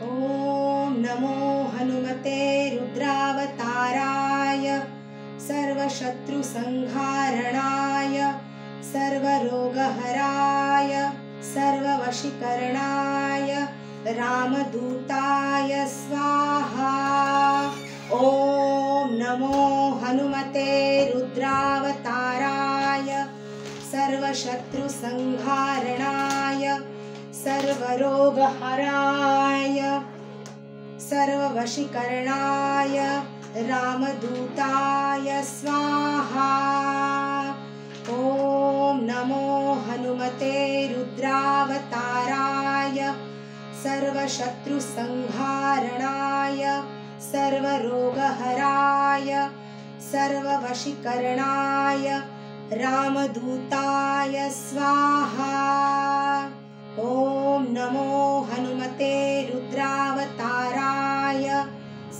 ॐ नमो हनुमते रुद्रावताराय सर्वशत्रुसंहारणाय सर्वरोगहराय सर्ववशीकरणाय रामदूताय स्वाहा। ॐ नमो हनुमते रुद्रावताराय सर्वशत्रुसंहारणाय सर्वरोगहराय सर्ववशीकरणाय रामदूताय स्वाहा। ॐ नमो हनुमते रुद्रावताराय सर्वशत्रुसंहारणाय सर्वरोगहराय सर्ववशीकरणाय रामदूताय स्वाहा। ॐ नमो हनुमते रुद्रावताराय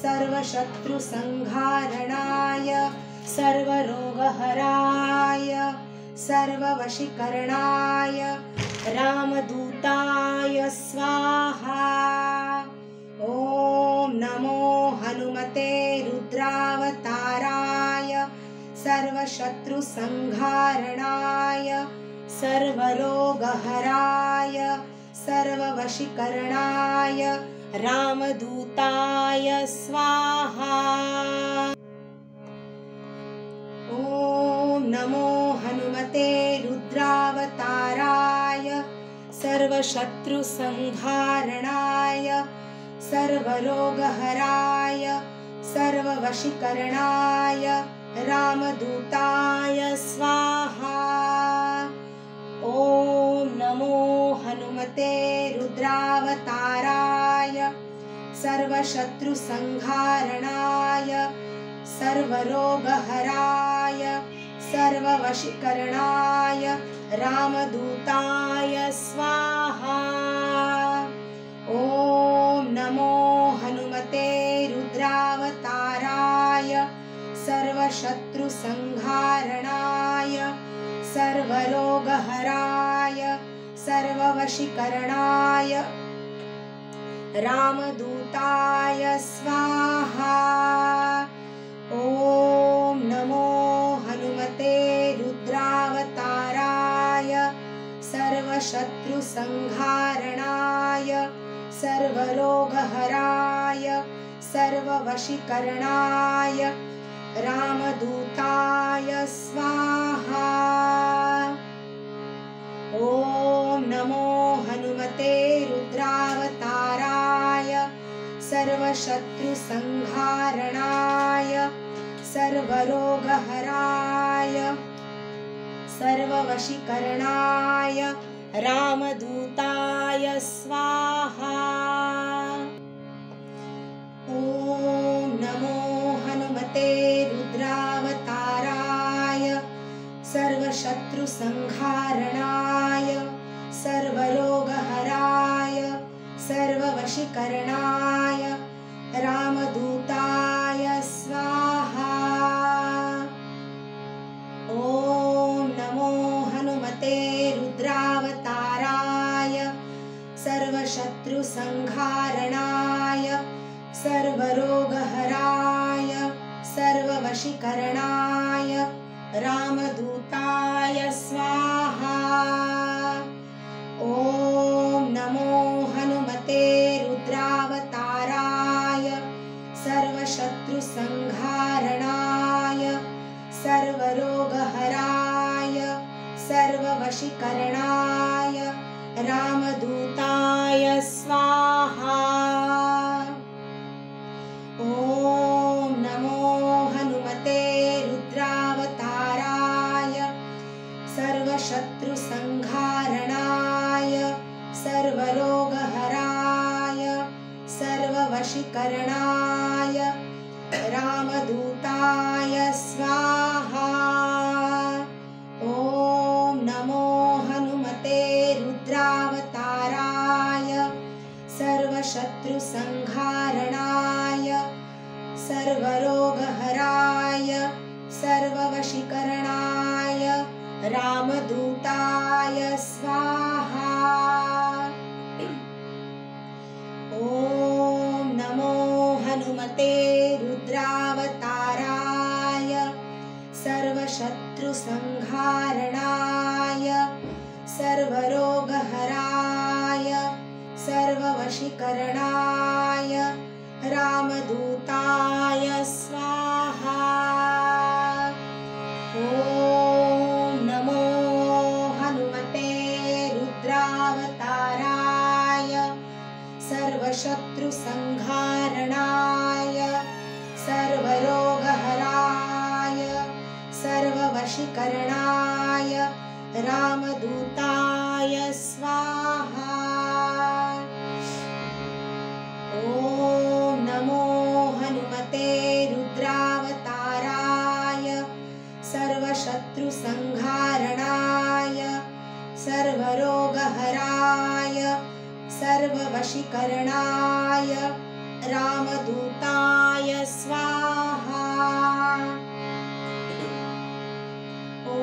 सर्वशत्रुसंहारणाय सर्वरोगहराय सर्ववशीकरणाय रामदूताय स्वाहा। ॐ नमो हनुमते रुद्रावताराय सर्वशत्रुसंहारणाय सर्वरोगहराय सर्ववशीकरणाय रामदूताय स्वाहा। ॐ नमो हनुमते रुद्रावताराय सर्वशत्रुसंहारणाय सर्वरोगहराय सर्ववशीकरणाय रामदूताय स्वाहा। ॐ नमो हनुमते रुद्रावताराय सर्वशत्रुसंहारणाय सर्वरोगहराय सर्ववशीकरणाय रामदूताय स्वाहा। ॐ नमो हनुमते रुद्रावताराय सर्वशत्रुसंहारणाय सर्वरोगहराय सर्ववशीकरणाय रामदूताय स्वाहा। ॐ नमो हनुमते रुद्रावताराय सर्वशत्रुसंहारणाय सर्वरोगहराय सर्ववशीकरणाय रामदूताय स्वाहा। ॐ नमो हनुमते रुद्रावताराय सर्वशत्रुसंहारणाय सर्वरोगहराय सर्ववशीकरणाय रामदूताय स्वाहा। ॐ नमो हनुमते रुद्रावताराय सर्वशत्रुसंहारणाय सर्वरोगहराय सर्ववशीकरणाय रामदूताय स्वाहा। ॐ नमो हनुमते रुद्रावताराय सर्वशत्रुसंहारणाय सर्वरोगहराय सर्ववशीकरणाय रामदूताय स्वाहा। ॐ नमो हनुमते रुद्रावताराय सर्वशत्रुसंहारणाय सर्वरोगहराय सर्ववशीकरणाय रामदूताय स्वाहा। ॐ नमो हनुमते रुद्रावताराय सर्वशत्रुसंहारणाय सर्वरोगहराय सर्ववशीकरणाय रामदूताय स्वाहा। ॐ नमो हनुमते रुद्रावताराय सर्वशत्रुसंहारणाय सर्वरोगहराय सर्ववशीकरणाय रामदूताय स्वाहा। ॐ सर्ववशीकरणाय रामदूताय स्वाहा। ॐ नमो हनुमते रुद्रावताराय सर्वशत्रुसंहारणाय सर्वरोगहराय सर्ववशीकरणाय रामदूताय स्वाहा। ॐ नमो हनुमते रुद्रावताराय सर्वशत्रुसंहारणाय सर्वरोगहराय सर्ववशीकरणाय रामदूताय स्वाहा। ॐ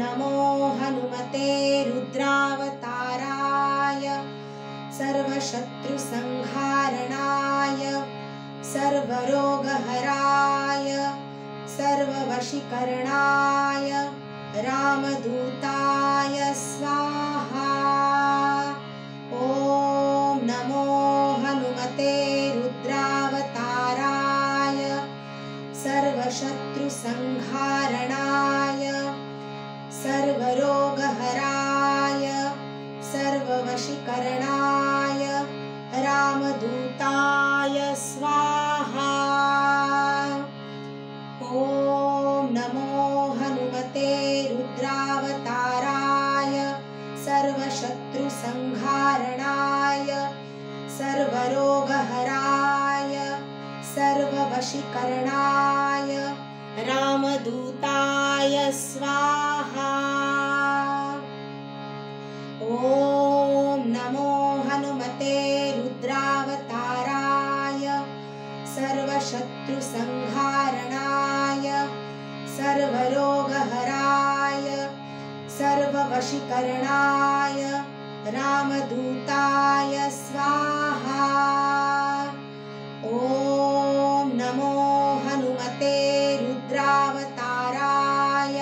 नमो हनुमते रुद्रावताराय सर्वशत्रुसंहारणाय सर्वरोगहराय सर्ववशीकरणाय रामदूताय स्वाहा। ॐ नमो हनुमते रुद्रावताराय सर्वशत्रुसंहारणाय सर्वरोगहराय सर्ववशीकरणाय रामदूताय स्वाहा। ॐ नमो हनुमते रुद्रावताराय सर्वशत्रुसंहारणाय सर्वरोगहराय सर्ववशीकरणाय रामदूताय स्वाहा। ॐ नमो हनुमते रुद्रावताराय सर्वशत्रुसंहारणाय सर्वरोगहराय सर्ववशीकरणाय रामदूताय स्वाहा। ॐ नमो हनुमते रुद्रावताराय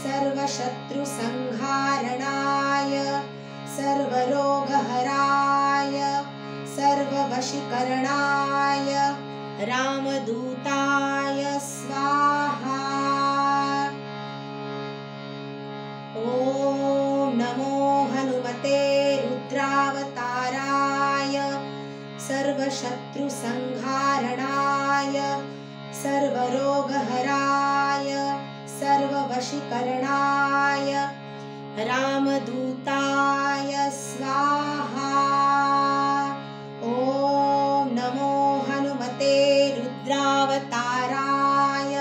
सर्वशत्रुसंहारणाय सर्वरोगहराय सर्ववशीकरणाय रामदूताय स्वाहा। ॐ नमो हनुमते रुद्रावताराय सर्वशत्रुसंहारणाय सर्वरोगहराय सर्ववशीकरणाय रामदूताय स्वाहा। ॐ नमो हनुमते रुद्रावताराय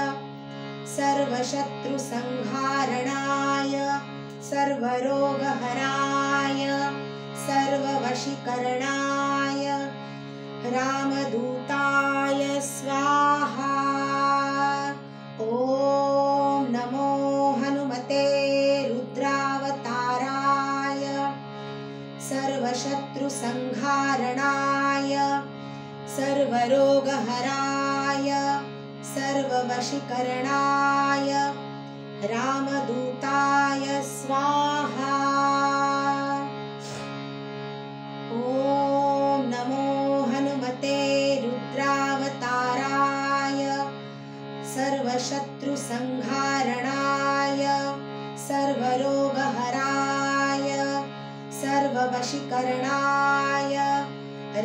सर्वशत्रुसंहारणाय सर्वरोगहराय सर्ववशीकरणाय रामदूताय स्वाहा। ॐ नमो हनुमते रुद्रावताराय सर्वशत्रुसंहारणाय सर्वरोगहराय सर्ववशीकरणाय रामदूताय स्वाहा। ॐ नमो हनुमते रुद्रावताराय सर्वशत्रुसंहारणाय सर्वरोगहराय सर्ववशीकरणाय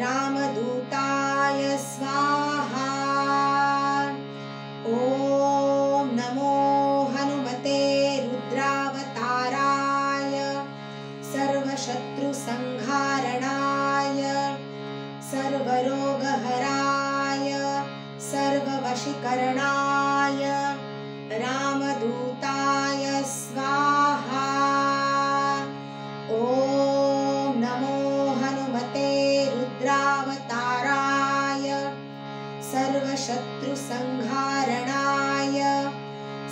रामदूताय स्वाहा। ॐ नमो हनुमते रुद्रावताराय सर्वशत्रुसंहारणाय सर्वरोगहराय सर्ववशीकरणाय रामदूताय स्वाहा। ॐ नमो हनुमते रुद्रावताराय सर्वशत्रुसंहारणाय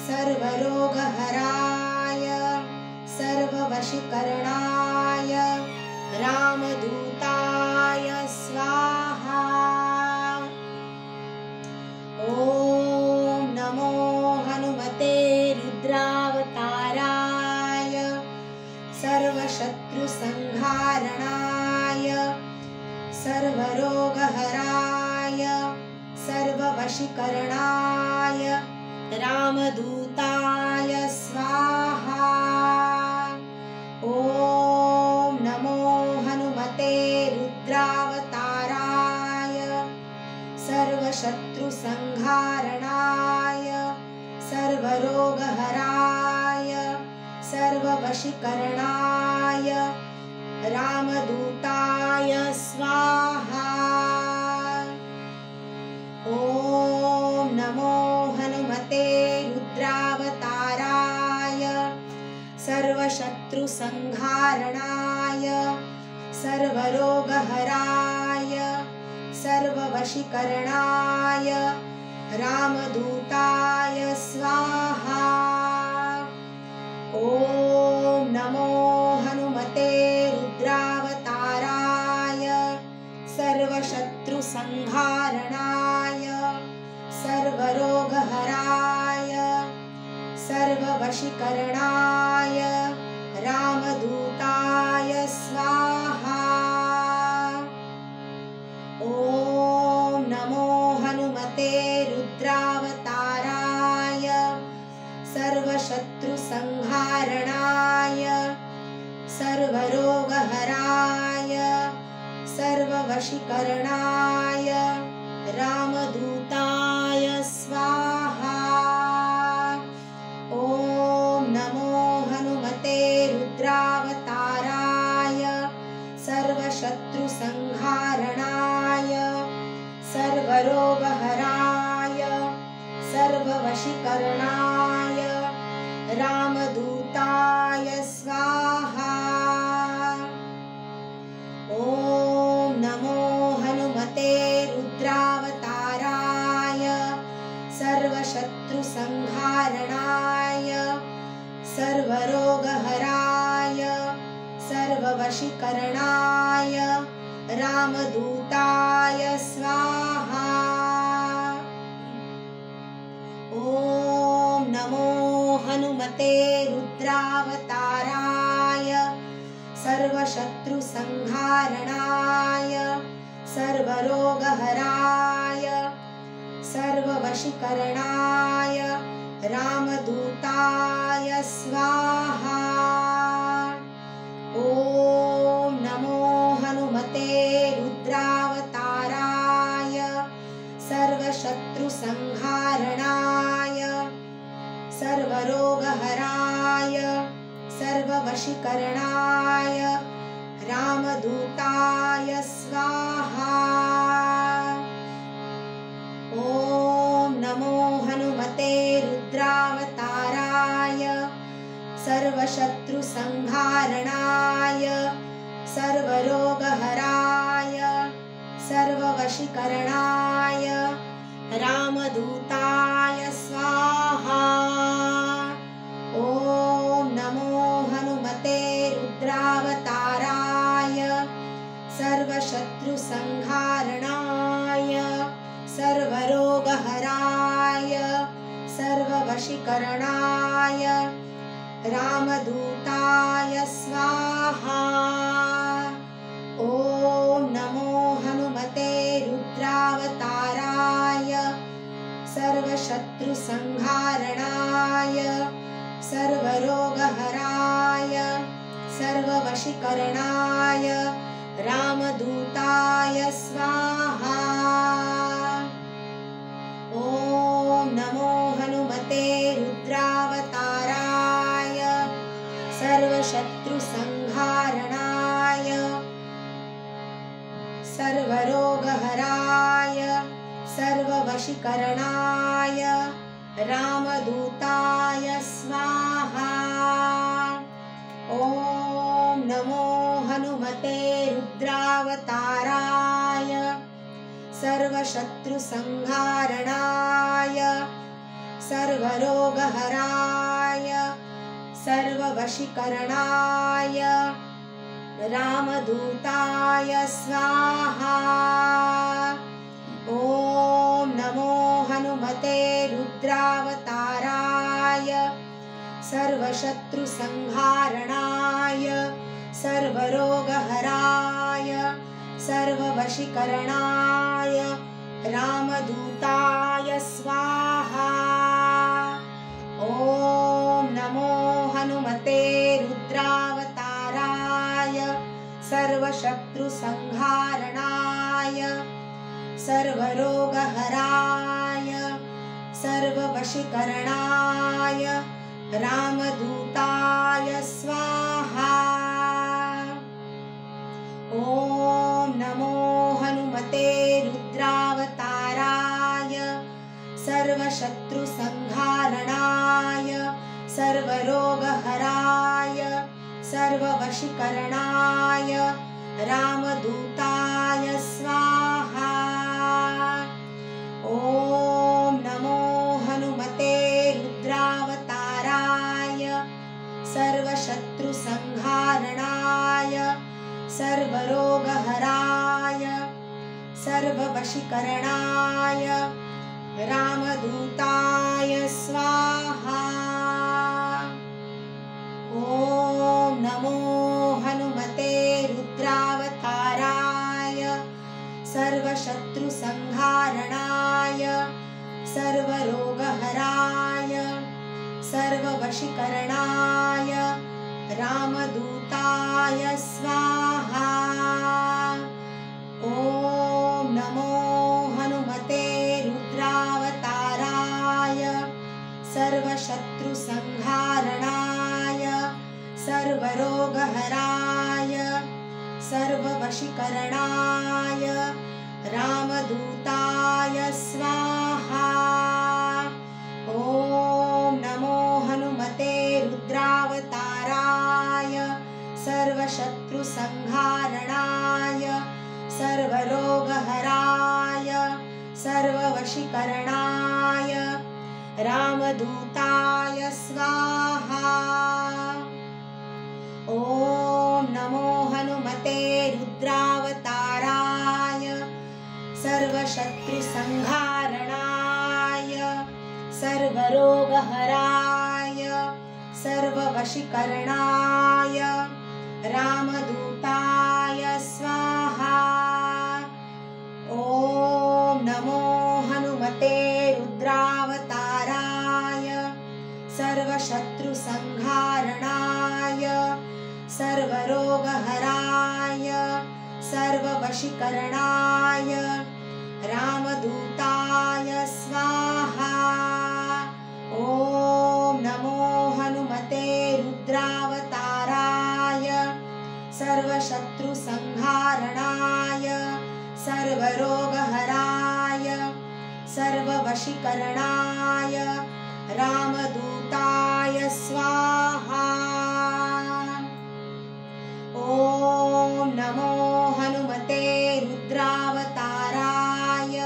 सर्वरोगहराय सर्ववशीकरणाय रामदूताय स्वाहा। ॐ नमो हनुमते रुद्रावताराय सर्वशत्रुसंहारणाय सर्वरोगहराय सर्ववशीकरणाय रामदूताय स्वाहा। ॐ नमो हनुमते रुद्रावताराय सर्वशत्रुसंहारणाय सर्वरोगहराय सर्ववशीकरणाय रामदूताय स्वाहा। ॐ नमो हनुमते रुद्रावताराय सर्वशत्रुसंहारणाय सर्वरोगहराय सर्ववशीकरणाय रामदूताय स्वाहा। ॐ नमो हनुमते रुद्रावताराय सर्वशत्रुसंहारणाय सर्वरोगहराय सर्ववशीकरणाय रामदूताय स्वाहा। ॐ नमो हनुमते रुद्रावताराय सर्वशत्रुसंहारणाय सर्वरोगहराय सर्ववशीकरणाय रामदूताय स्वाहा। ॐ नमो हनुमते रुद्रावताराय सर्वशत्रुसंहारणाय सर्वरोगहराय सर्ववशीकरणाय रामदूताय स्वाहा। ॐ नमो हनुमते रुद्रावताराय सर्वशत्रुसंहारणाय सर्वरोगहराय सर्ववशीकरणाय रामदूताय स्वाहा। ॐ नमो हनुमते रुद्रावताराय सर्वशत्रुसंहारणाय सर्वरोगहराय सर्ववशीकरणाय रामदूताय स्वाहा। ॐ नमो हनुमते रुद्रावताराय सर्वशत्रुसंहारणाय सर्वरोगहराय सर्ववशीकरणाय रामदूताय स्वाहा। ॐ नमो हनुमते रुद्रावताराय सर्वशत्रुसंहारणाय सर्वरोगहराय सर्ववशीकरणाय रामदूताय स्वाहा। ॐ नमो हनुमते रुद्रावताराय सर्वशत्रुसंहारणाय सर्वरोगहराय सर्ववशीकरणाय रामदूताय स्वाहा। ॐ नमो हनुमते रुद्रावताराय सर्वशत्रुसंहारणाय सर्वरोगहराय सर्ववशीकरणाय रामदूताय स्वाहा। ॐ नमो हनुमते रुद्रावताराय सर्वशत्रुसंहारणाय सर्वरोगहराय सर्ववशीकरणाय रामदूताय स्वाहा। ॐ नमो हनुमते रुद्रावताराय सर्वशत्रुसंहारणाय सर्वरोगहराय सर्ववशीकरणाय रामदूताय स्वाहा। ॐ नमो हनुमते रुद्रावताराय सर्वशत्रुसंहारणाय सर्वरोगहराय सर्ववशीकरणाय रामदूताय स्वाहा। ॐ नमो हनुमते रुद्रावताराय सर्वशत्रुसंहारणाय सर्वरोगहराय सर्ववशीकरणाय रामदूताय स्वाहा। ॐ नमो हनुमते रुद्रावताराय सर्वशत्रुसंहारणाय सर्वरोगहराय सर्ववशीकरणाय रामदूताय स्वाहा। ॐ नमो हनुमते रुद्रावताराय सर्वशत्रुसंहारणाय सर्वरोगहराय सर्ववशीकरणाय रामदूताय स्वाहा। ॐ नमो हनुमते रुद्रावताराय सर्वशत्रुसंहारणाय सर्वरोगहराय सर्ववशीकरणाय रामदूताय स्वाहा। ॐ नमो हनुमते रुद्रावताराय सर्वशत्रुसंहारणाय सर्वरोगहराय सर्ववशीकरणाय रामदूताय स्वाहा। ॐ नमो हनुमते रुद्रावताराय सर्वशत्रुसंहारणाय सर्वरोगहराय सर्ववशीकरणाय रामदूताय स्वाहा। ॐ नमो हनुमते रुद्रावताराय सर्वशत्रुसंहारणाय सर्वरोगहराय सर्ववशीकरणाय रामदूताय स्वाहा। ॐ नमो हनुमते रुद्रावताराय सर्वशत्रुसंहारणाय सर्वरोगहराय सर्ववशीकरणाय रामदूताय स्वाहा। ॐ नमो हनुमते रुद्रावताराय सर्वशत्रुसंहारणाय सर्वरोगहराय सर्ववशीकरणाय रामदूताय स्वाहा। ॐ नमो हनुमते रुद्रावताराय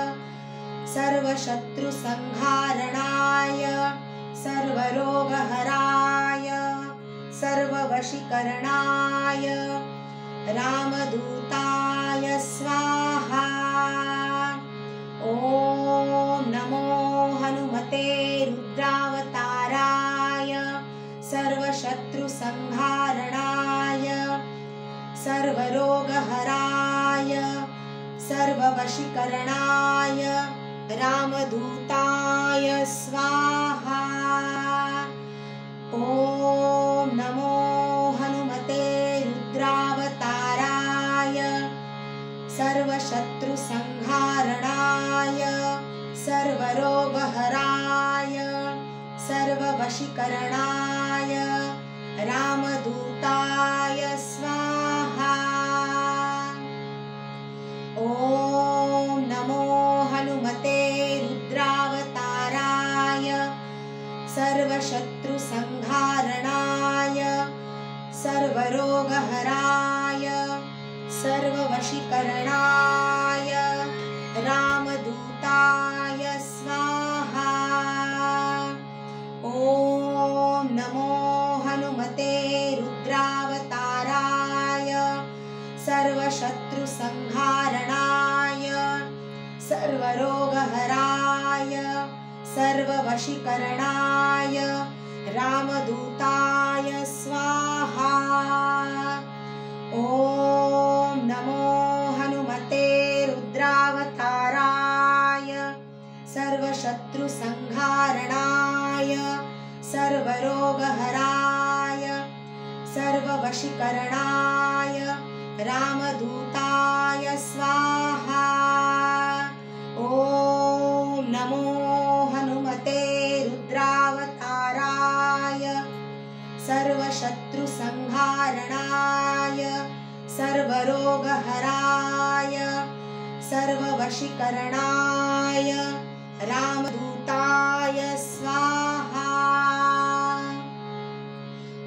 सर्वशत्रुसंहारणाय सर्वरोगहराय सर्ववशीकरणाय रामदूताय स्वाहा। ॐ नमो हनुमते रुद्रावताराय सर्वशत्रुसंहारणाय सर्वरोगहराय सर्ववशीकरणाय रामदूताय स्वाहा। ॐ नमो हनुमते रुद्रावताराय सर्वशत्रुसंहारणाय सर्वरोगहराय सर्ववशीकरणाय रामदूताय स्वाहा। ॐ नमो हनुमते रुद्रावताराय सर्वशत्रुसंहारणाय सर्वरोगहराय सर्ववशीकरणाय रामदूताय स्वाहा। ॐ नमो हनुमते रुद्रावताराय सर्वशत्रुसंहारणाय सर्वरोगहराय सर्ववशीकरणाय रामदूताय स्वाहा। ॐ नमो हनुमते सर्वशत्रुसंहारणाय सर्वरोगहराय सर्ववशीकरणाय रामदूताय स्वाहा। ॐ नमो हनुमते रुद्रावताराय सर्वशत्रुसंहारणाय सर्वरोगहराय सर्ववशीकरणाय रामदूताय स्वाहा।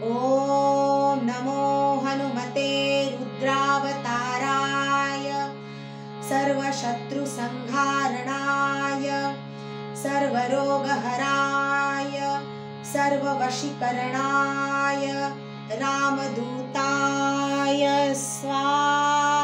ॐ नमो हनुमते रुद्रावताराय सर्वशत्रुसंहारणाय सर्वरोगहराय सर्ववशीकरणाय रामदूताय स्वाहा।